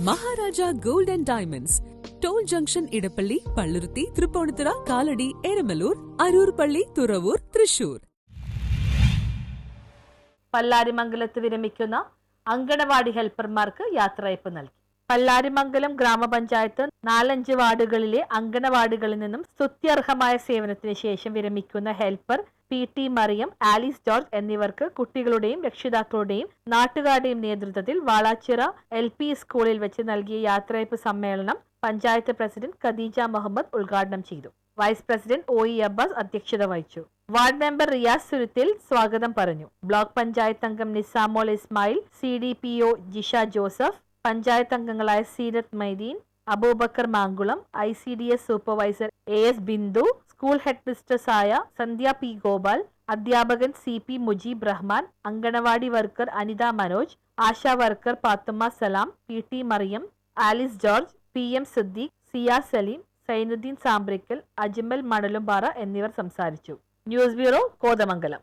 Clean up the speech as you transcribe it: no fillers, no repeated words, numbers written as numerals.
Maharaja gold and diamonds, toll junction, Edappally, Palluruthy, Tripunithura, Kalady, Eramalloor, Aroor പള്ളി, തുറവൂർ, തൃശൂർ. പല്ലാരിമംഗലത്ത് വിരമിക്കുന്ന അങ്കണവാടി ഹെൽപ്പർമാർക്ക് യാത്രയയപ്പ് നൽകി. പല്ലാരിമംഗലം ഗ്രാമപഞ്ചായത്ത് 4-5 വാർഡുകളിലെ അങ്കണവാടികളിൽ നിന്നും സ്തുത്യർഹമായ സേവനത്തിന് ശേഷം വിരമിക്കുന്ന helper PT Mariyam, Alice George എന്നിവർക്ക് കുട്ടികളുടെയും രക്ഷിതാക്കളുടെയും നാട്ടുകാരുടെയും നേതൃത്വത്തിൽ വാളാച്ചിറ LP സ്കൂളിൽ വെച്ച് നൽകിയ യാത്രയയപ്പ് സമ്മേളനം പഞ്ചായത്ത് പ്രസിഡന്റ് ഖദീജ മുഹമ്മദ് ഉദ്ഘാടനം ചെയ്തു. വൈസ് പ്രസിഡന്റ് OE അബ്ബാസ് അധ്യക്ഷത വഹിച്ചു. വാർഡ് മെമ്പർ റിയാസ് സുരുത്തിൽ സ്വാഗതം പറഞ്ഞു. ബ്ലോക്ക് പഞ്ചായത്ത് അംഗം നിസാമോൾ ഇസ്മായിൽ, CDPO ജിഷ ജോസഫ്, പഞ്ചായത്ത് അംഗങ്ങളായ Seerath Maideen, Abubakar Mankulam, ICDS supervisor AS Bindu, school head മിസ്റ്റേഴ്സായ സന്ധ്യ P ഗോപാൽ, അധ്യാപകൻ CP Mujeeb Rahman, anganwadi worker Anitha Manoj, ASHA worker Pathumma Salam, PT Mariyam, Alice George, PM Siddique, Siya Saleem, Sainuddin Sambrikkal, Ajmal Manalumpara എന്നിവർ സംസാരിച്ചു. News bureau, Kothamangalam.